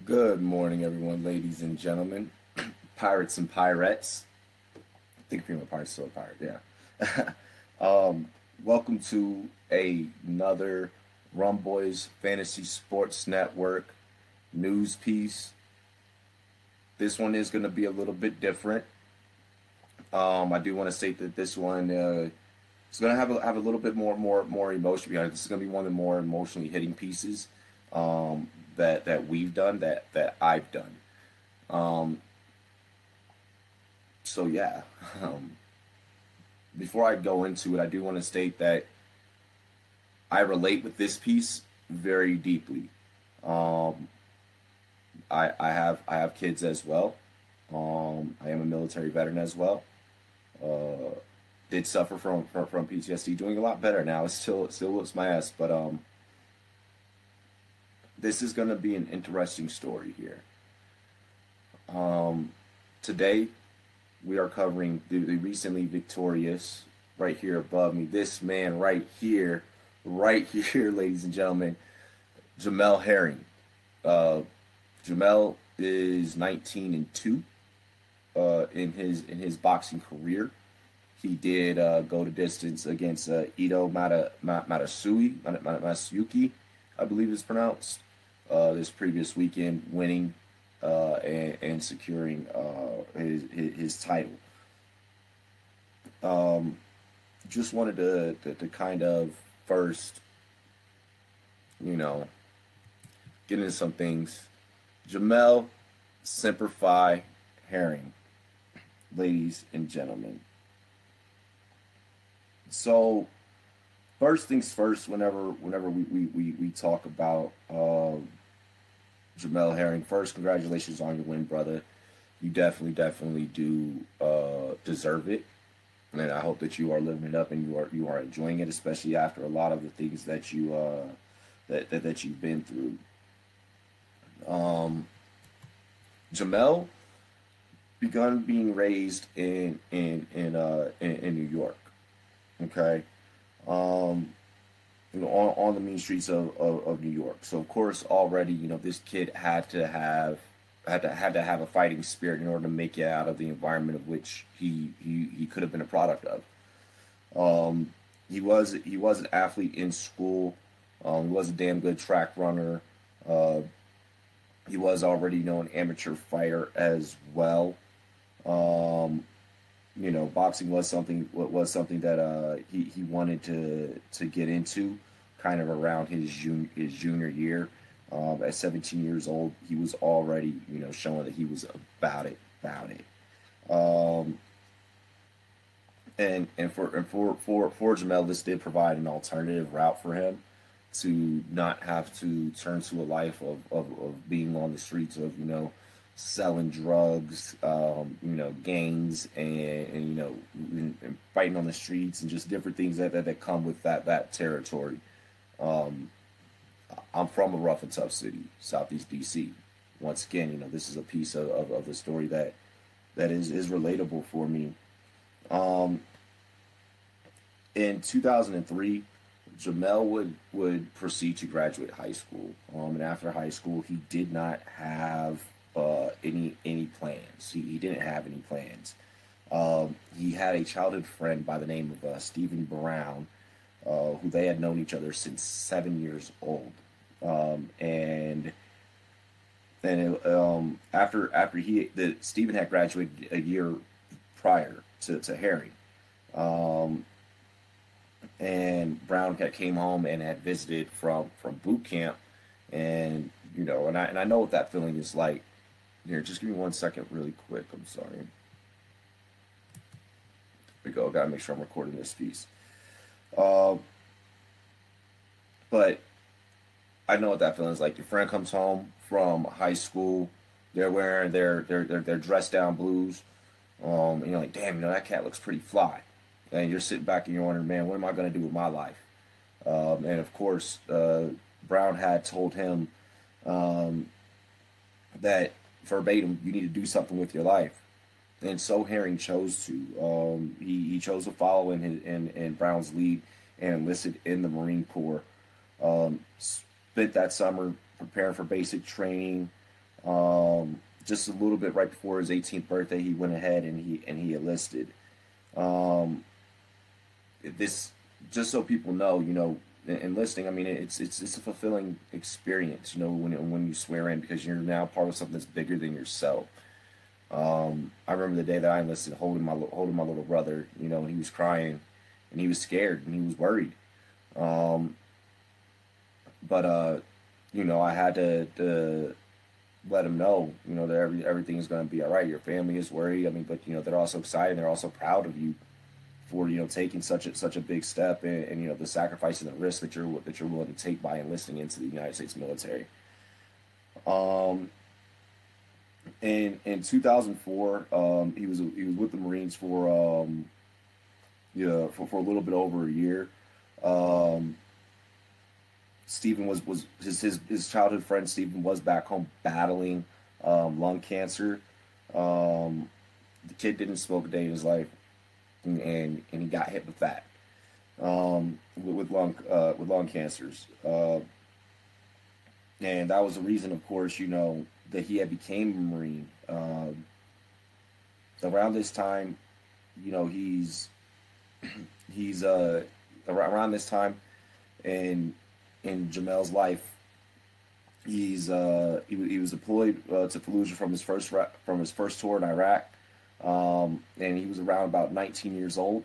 Good morning, everyone, ladies and gentlemen, pirates and pirates. I think if you're a pirate, still a pirate, yeah. Welcome to another Rumboyz Fantasy Sports Network news piece. This one is going to be a little bit different. I do want to state that this one is going to have a little bit more emotion behind it. This is going to be one of the more emotionally hitting pieces that we've done, that I've done. Um, so yeah, um, before I go into it, I do want to state that I relate with this piece very deeply. Um, I have kids as well. I am a military veteran as well. Uh, did suffer from PTSD. Doing a lot better now. It still whoops my ass, but this is going to be an interesting story here. Um, Today we are covering the recently victorious, right here above me. This man right here, ladies and gentlemen, Jamel Herring. Uh, Jamel is 19-2 in his boxing career. He did go to distance against Ito Matasuki, I believe it's pronounced. This previous weekend, winning and securing his title. Um, just wanted to kind of first, you know, get into some things. Jamel Simplify Herring, ladies and gentlemen. So first things first, whenever we talk about Jamel Herring, first, congratulations on your win, brother. You definitely do deserve it, and I hope that you are living it up and you are enjoying it, especially after a lot of the things that you that you've been through. Um, Jamel begun being raised in New York. Okay. Um, on the mean streets of New York. So of course already, this kid had to have a fighting spirit in order to make it out of the environment of which he could have been a product of. He was an athlete in school. He was a damn good track runner. Uh, he was already an amateur fighter as well. Um, Boxing was something that he wanted to get into, kind of around his junior year. At 17 years old, he was already showing that he was about it. Um, and for Jamel, this did provide an alternative route for him to not have to turn to a life of being on the streets of selling drugs, gangs, and fighting on the streets, and just different things that come with that territory. Um, I'm from a rough and tough city, Southeast DC. Once again, this is a piece of the story that is relatable for me. Um, in 2003, Jamel would proceed to graduate high school. And after high school, he did not have any plans. He didn't have any plans. He had a childhood friend by the name of Stephen Brown, who they had known each other since 7 years old. And then after Stephen had graduated a year prior to Herring. And Brown came home and had visited from boot camp, and I know what that feeling is like. Here, just give me 1 second, really quick. I'm sorry. Here we go. Gotta make sure I'm recording this piece. Uh, but I know what that feeling is like. Your friend comes home from high school. They're wearing their dress down blues. And you're like, damn, that cat looks pretty fly. And you're sitting back and you're wondering, man, what am I gonna do with my life? And of course, Brown had told him that verbatim, you need to do something with your life. And so Herring chose to. He chose to follow in Brown's lead and enlisted in the Marine Corps. Spent that summer preparing for basic training, Just a little bit right before his 18th birthday, he went ahead and he enlisted. Um, this just so people know, enlisting. I mean, it's a fulfilling experience, when you swear in because you're now part of something that's bigger than yourself. I remember the day that I enlisted, holding my little brother, and he was crying, and he was scared, and he was worried. Um, but I had to let him know, that everything is going to be all right. Your family is worried. I mean, but they're also excited. They're also proud of you for taking such a big step, and the sacrifice and the risk that you're willing to take by enlisting into the United States military. Um, in 2004, he was with the Marines for yeah for a little bit over a year. Um, Stephen was his childhood friend Stephen was back home battling lung cancer. The kid didn't smoke a day in his life, and he got hit with that with lung cancers, and that was the reason, of course, that he had became a Marine. Around this time, he's he's around this time in Jamel's life, he was deployed to Fallujah from his first tour in Iraq, and he was around about 19 years old.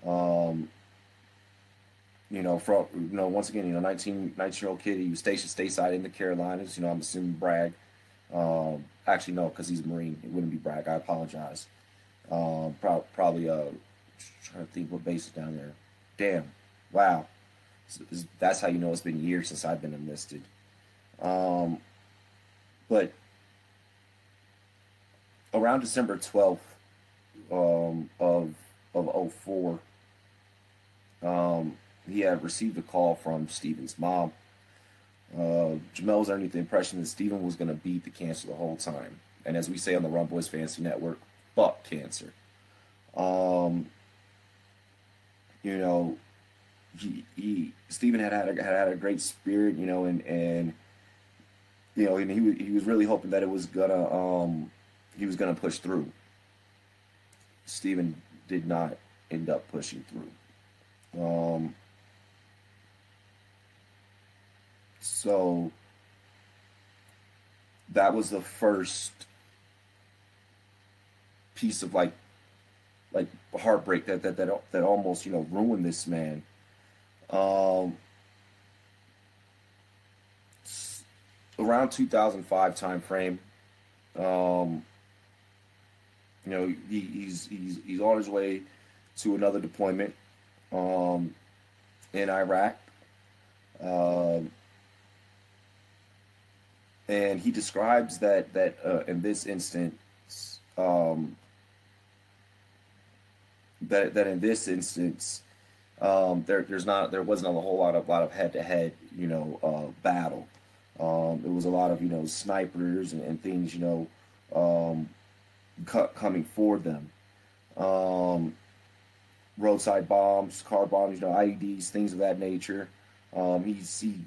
Um, once again, 19-year-old kid. He was stationed stateside in the Carolinas. I'm assuming Bragg. Actually, no, because he's a Marine. It wouldn't be Bragg. I apologize. Probably trying to think what base is down there. Damn. Wow. That's how you know it's been years since I've been enlisted. But around December 12th of '04, he had received a call from Stephen's mom. Jamel was underneath the impression that Stephen was going to beat the cancer the whole time. And as we say on the Rumboyz Fantasy Network, fuck cancer. Um, you know, Stephen had a great spirit, and he was really hoping that he was gonna push through. Stephen did not end up pushing through. So that was the first piece of like heartbreak that almost ruined this man. Around 2005 time frame, he's on his way to another deployment in Iraq. And he describes that in this instance, that in this instance, there wasn't a whole lot of head to head battle. It was a lot of snipers and things coming for them. Roadside bombs, car bombs, IEDs, things of that nature. He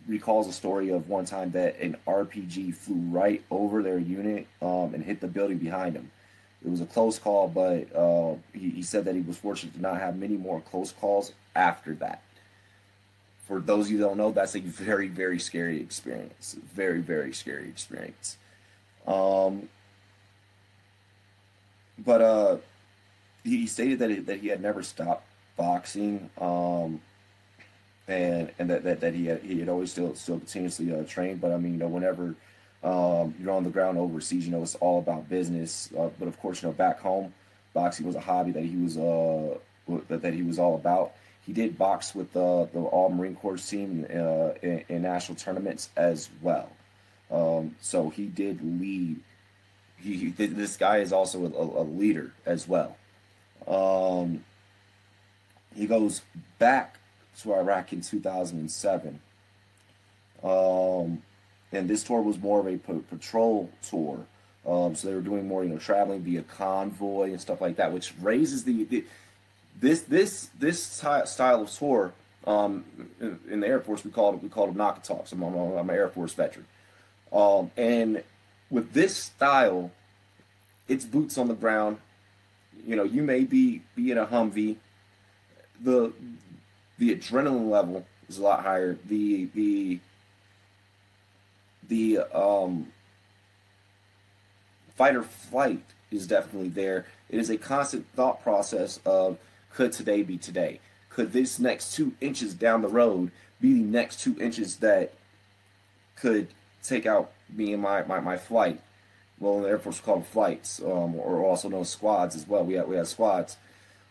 recalls a story of one time that an RPG flew right over their unit and hit the building behind him. It was a close call, but he said that he was fortunate to not have many more close calls after that. For those of you who don't know, that's a very, very scary experience. Very, very scary experience. But he stated that he had never stopped boxing, and that he had always still continuously trained. But I mean, whenever you're on the ground overseas, it's all about business. But of course, back home, boxing was a hobby that he was all about. He did box with the All Marine Corps team in national tournaments as well. So he did lead. This guy is also a leader as well. He goes back to Iraq in 2007. And this tour was more of a patrol tour. So they were doing more, traveling via convoy and stuff like that, which raises this style of tour. In the Air Force, we called them knock and talks. I'm an Air Force veteran. And with this style, it's boots on the ground. You know, you may be in a Humvee. The adrenaline level is a lot higher. The fight or flight is definitely there. It is a constant thought process of, could today be today? Could this next 2 inches down the road be the next 2 inches that could take out me and my flight? Well, in the Air Force we call them flights, or also known as squads as well. We have squads.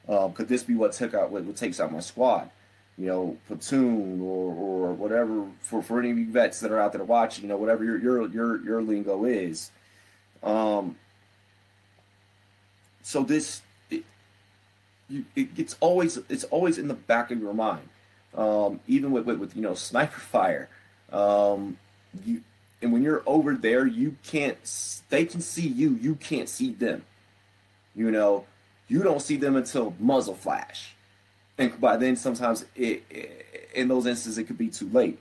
Could this be what takes out my squad? You know, platoon or whatever, for any vets that are out there watching, you know, whatever your lingo is. So this it's always in the back of your mind, even with you know, sniper fire. And when you're over there, they can see you, you can't see them. You know, you don't see them until muzzle flash. And by then, sometimes in those instances, it could be too late.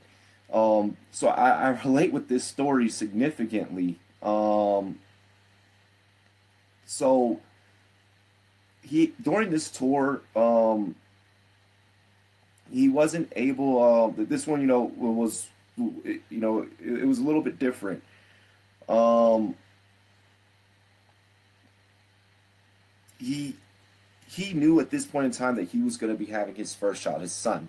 So I relate with this story significantly. So during this tour, he wasn't able. This one, you know, was, you know, it was a little bit different. He knew at this point in time that he was going to be having his first child, his son,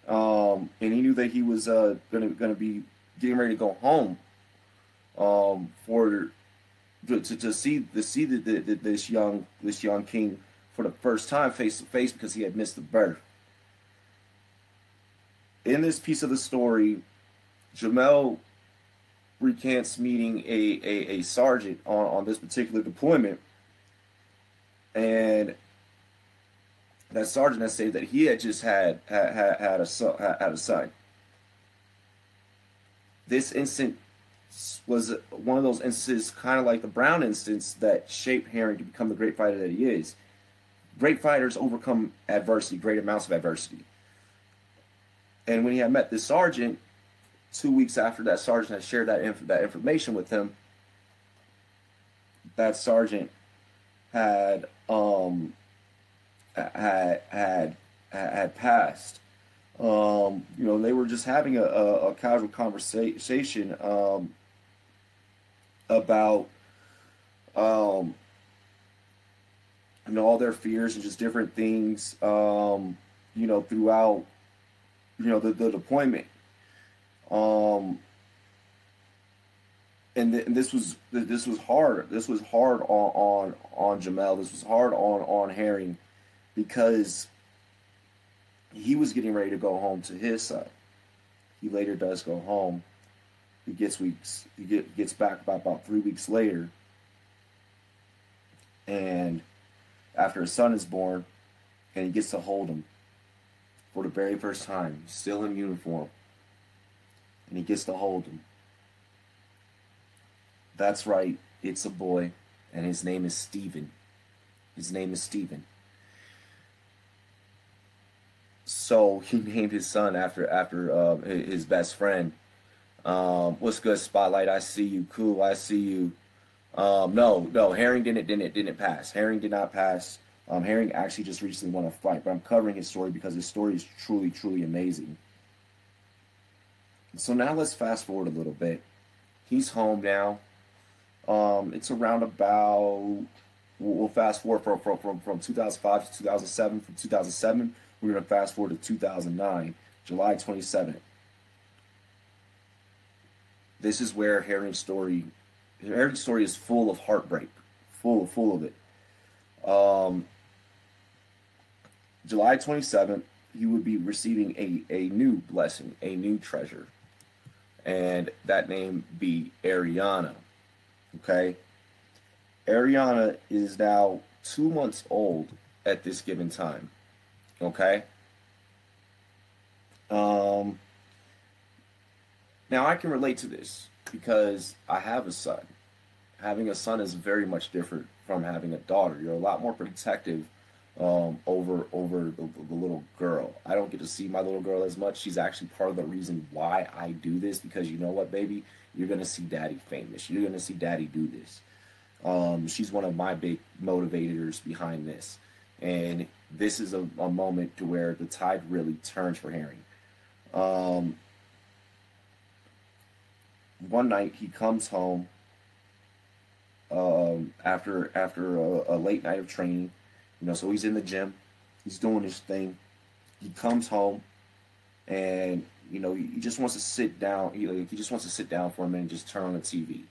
and he knew that he was going to be getting ready to go home, to see this young king for the first time face to face, because he had missed the birth. In this piece of the story, Jamel recants meeting a sergeant on this particular deployment, and that sergeant has said that he had just had a son. This incident was one of those instances, kind of like the Brown instance, that shaped Herring to become the great fighter that he is. Great fighters overcome adversity, great amounts of adversity. And when he had met this sergeant, 2 weeks after that sergeant had shared that information with him, that sergeant had passed. You know, they were just having a casual conversation about you know, all their fears and just different things, you know, throughout, you know, the deployment. And this was hard. This was hard on Jamel. This was hard on Herring, because he was getting ready to go home to his son. He later does go home. He gets back about 3 weeks later, and after his son is born, and he gets to hold him for the very first time, still in uniform, and he gets to hold him. That's right, it's a boy, and his name is Steven. His name is Steven. So he named his son after his best friend. What's good, Spotlight? I see you. Cool, I see you. No, Herring didn't pass. Herring did not pass. Herring actually just recently won a fight, but I'm covering his story because his story is truly, truly amazing. So now let's fast forward a little bit. He's home now. It's around about, we'll fast forward from 2005 to 2007. From 2007, we're going to fast forward to 2009, July 27th. This is where Herring's story is full of heartbreak, full of it. July 27th, he would be receiving a new blessing, a new treasure, and that name be Ariana. Okay, Ariana is now 2 months old at this given time. Okay. Now I can relate to this because I have a son. Having a son is very much different from having a daughter. You're a lot more protective over the little girl. I don't get to see my little girl as much. She's actually part of the reason why I do this, because you know what, baby? You're going to see daddy famous. You're going to see daddy do this. She's one of my big motivators behind this. And this is a moment to where the tide really turns for Herring. One night he comes home after a late night of training. You know, so he's in the gym, he's doing his thing. He comes home, and you know, he just wants to sit down. He just wants to sit down for a minute and just turn on the TV.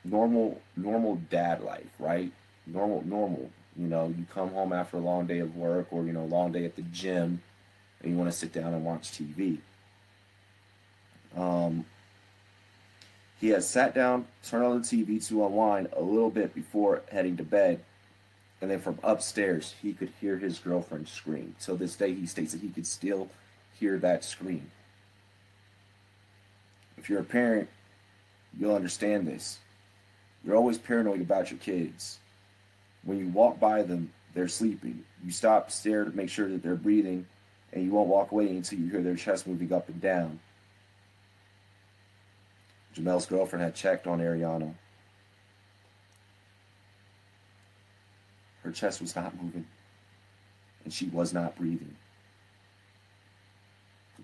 Normal dad life, right? Normal. You know, you come home after a long day of work, or you know, a long day at the gym, and you want to sit down and watch TV. He had sat down, turned on the TV to unwind a little bit before heading to bed. And then from upstairs, he could hear his girlfriend scream. Till this day, he states that he could still hear that scream. If you're a parent, you'll understand this. You're always paranoid about your kids. When you walk by them, they're sleeping. You stop, stare to make sure that they're breathing, and you won't walk away until you hear their chest moving up and down. Jamel's girlfriend had checked on Ariana. Her chest was not moving, and she was not breathing.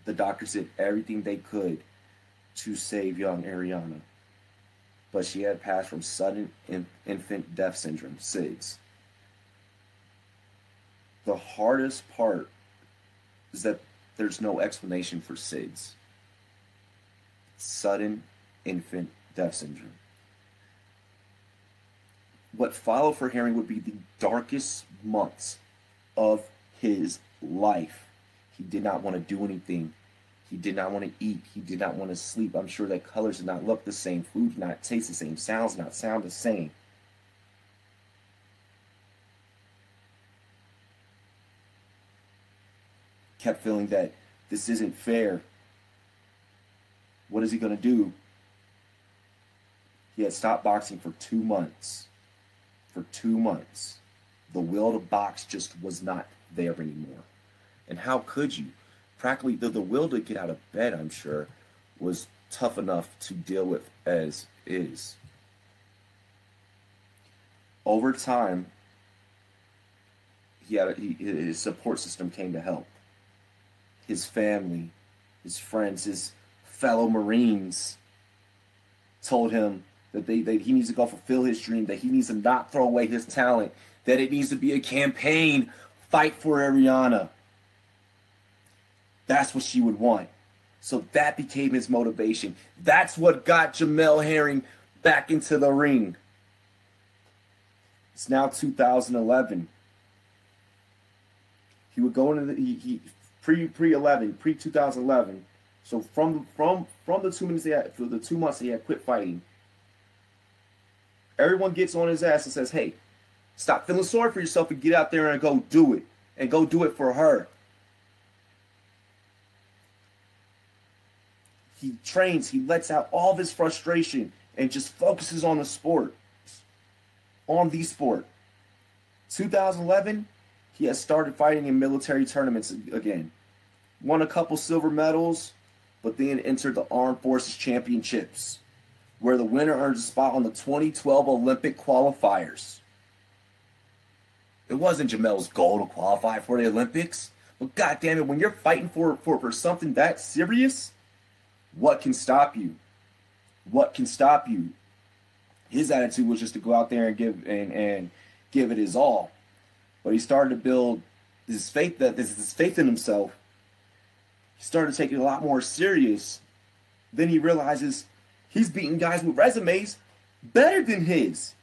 The doctors did everything they could to save young Ariana, but she had passed from sudden infant death syndrome, SIDS. The hardest part is that there's no explanation for SIDS. Sudden infant death syndrome. What followed for Herring would be the darkest months of his life. He did not want to do anything. He did not want to eat. He did not want to sleep. I'm sure that colors did not look the same. Food did not taste the same. Sounds did not sound the same. Kept feeling that this isn't fair. What is he going to do? He had stopped boxing for 2 months. For 2 months. The will to box just was not there anymore. And how could you? Practically, the will to get out of bed, I'm sure, was tough enough to deal with as is. Over time, his support system came to help. His family, his friends, his fellow Marines told him that he needs to go fulfill his dream, that he needs to not throw away his talent, that it needs to be a campaign, fight for Ariana. That's what she would want. So that became his motivation. That's what got Jamel Herring back into the ring. It's now 2011. He would go into the pre-2011. So from the 2 minutes for the 2 months he had quit fighting, everyone gets on his ass and says, "Hey, stop feeling sorry for yourself and get out there and go do it. And go do it for her." He trains, he lets out all of his frustration and just focuses on the sport. On the sport. 2011, he has started fighting in military tournaments again. Won a couple silver medals, but then entered the Armed Forces Championships, where the winner earns a spot on the 2012 Olympic qualifiers. It wasn't Jamel's goal to qualify for the Olympics, but goddamn it, when you're fighting for something that serious, what can stop you? What can stop you? His attitude was just to go out there and give it his all. But he started to build this faith in himself. He started taking it a lot more serious. Then he realizes he's beating guys with resumes better than his.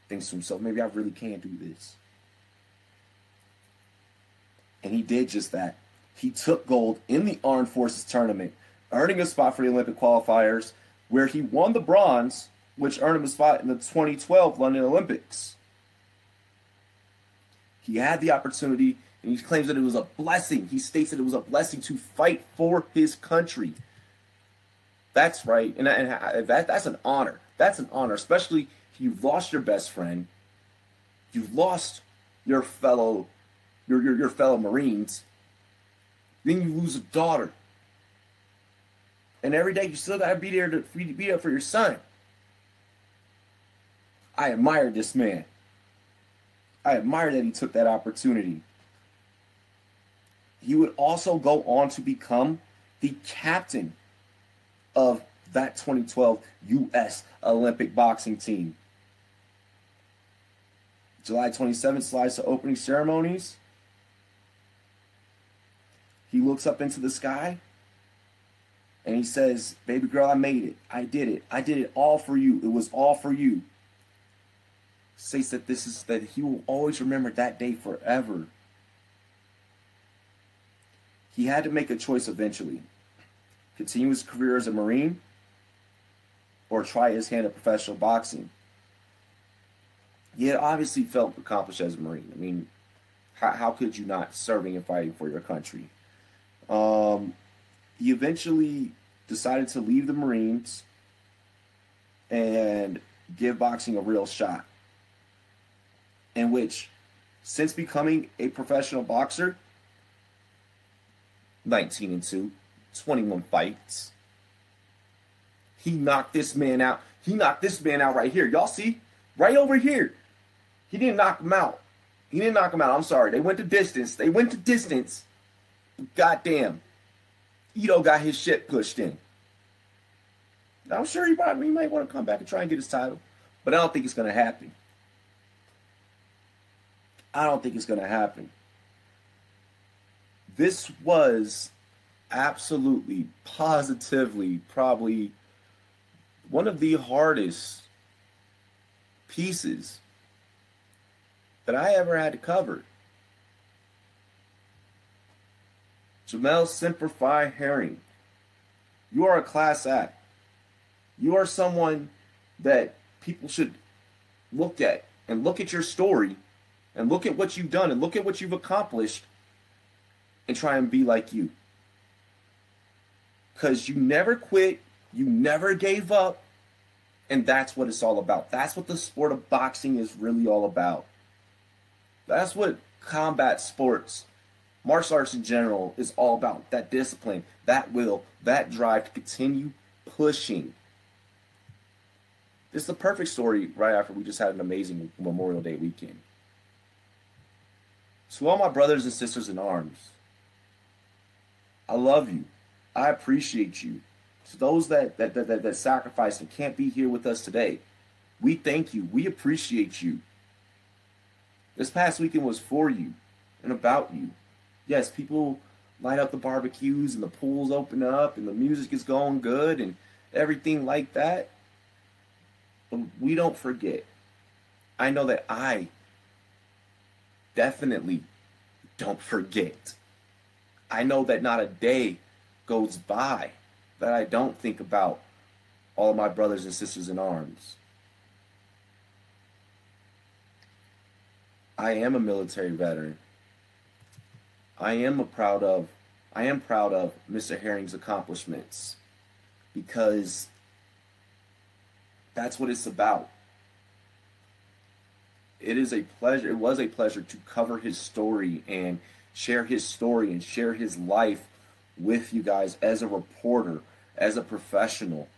Thinks to himself, maybe I really can do this. And he did just that. He took gold in the Armed Forces tournament, earning a spot for the Olympic qualifiers, where he won the bronze, which earned him a spot in the 2012 London Olympics. He had the opportunity, and he claims that it was a blessing. He states that it was a blessing to fight for his country. That's right, and that's an honor. That's an honor, especially if you've lost your best friend, if You've lost your fellow Marines. Then you lose a daughter. And every day you still gotta be there to be there for your son. I admire this man. I admire that he took that opportunity. He would also go on to become the captain of that 2012 U.S. Olympic boxing team. July 27th slides to opening ceremonies. He looks up into the sky and he says, "Baby girl, I made it. I did it. I did it all for you. It was all for you." States that he will always remember that day forever. He had to make a choice eventually. Continue his career as a Marine or try his hand at professional boxing. He had obviously felt accomplished as a Marine. I mean, how could you not, serving and fighting for your country? He eventually decided to leave the Marines and give boxing a real shot. In which, since becoming a professional boxer, 19-2, 21 fights. He knocked this man out. He knocked this man out right here. Y'all see? Right over here. He didn't knock him out. He didn't knock him out. I'm sorry. They went to distance. They went to distance. Goddamn. Ito got his shit pushed in. Now, I'm sure he might want to come back and try and get his title. But I don't think it's going to happen. I don't think it's going to happen. This was absolutely, positively, probably one of the hardest pieces that I ever had to cover. Jamel Herring, you are a class act. You are someone that people should look at and look at your story and look at what you've done and look at what you've accomplished and try and be like you. Because you never quit, you never gave up, and that's what it's all about. That's what the sport of boxing is really all about. That's what combat sports, martial arts in general, is all about. That discipline, that will, that drive to continue pushing. This is the perfect story right after we just had an amazing Memorial Day weekend. To all my brothers and sisters in arms, I love you. I appreciate you. To those that sacrificed and can't be here with us today, we thank you. We appreciate you. This past weekend was for you and about you. Yes, people light up the barbecues and the pools open up and the music is going good and everything like that. But we don't forget. I know that I definitely don't forget. I know that not a day goes by that I don't think about all of my brothers and sisters in arms. I am a military veteran. I am proud of Mr. Herring's accomplishments because that's what it's about. It is a pleasure. It was a pleasure to cover his story and share his story and share his life with you guys as a reporter, as a professional.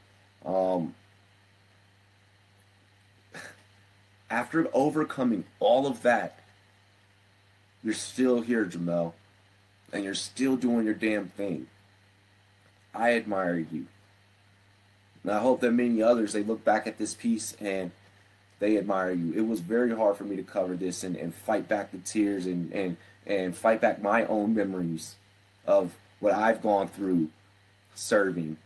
After overcoming all of that, you're still here, Jamel, and you're still doing your damn thing. I admire you. And I hope that many others, they look back at this piece and they admire you. It was very hard for me to cover this and fight back the tears and fight back my own memories of what I've gone through serving.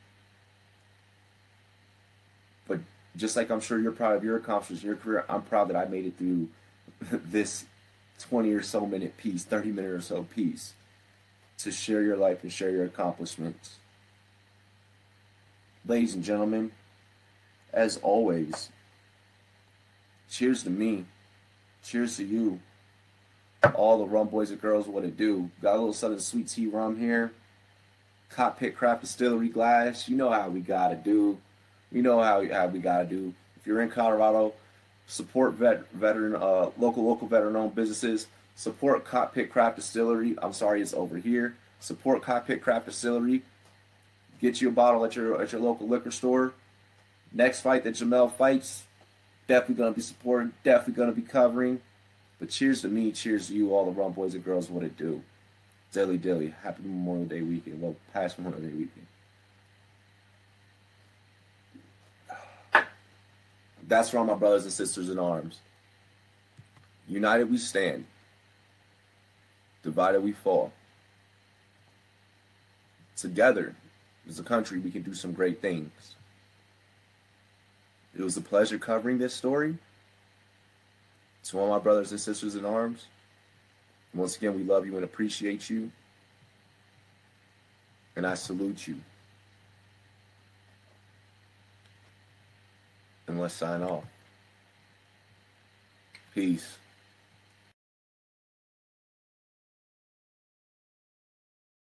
But just like I'm sure you're proud of your accomplishments in your career, I'm proud that I made it through this 20 or so minute piece, 30-minute or so piece to share your life and share your accomplishments. Ladies and gentlemen, as always, cheers to me. Cheers to you. All the Rumboyz and girls, what it do. Got a little Southern Sweet Tea rum here. Cockpit Craft Distillery glass. You know how we gotta do. You know how we gotta do. If you're in Colorado, Support local veteran-owned businesses. Support Cockpit Craft Distillery. I'm sorry, it's over here. Support Cockpit Craft Distillery. Get you a bottle at your local liquor store. Next fight that Jamel fights, definitely gonna be supporting, definitely gonna be covering. But cheers to me, cheers to you, all the Rumboyz and girls. What it do? Dilly dilly. Happy Memorial Day weekend. Well, past Memorial Day weekend. That's for all my brothers and sisters in arms. United we stand. Divided we fall. Together, as a country, we can do some great things. It was a pleasure covering this story. To all my brothers and sisters in arms, once again, we love you and appreciate you. And I salute you. And let's sign off. Peace.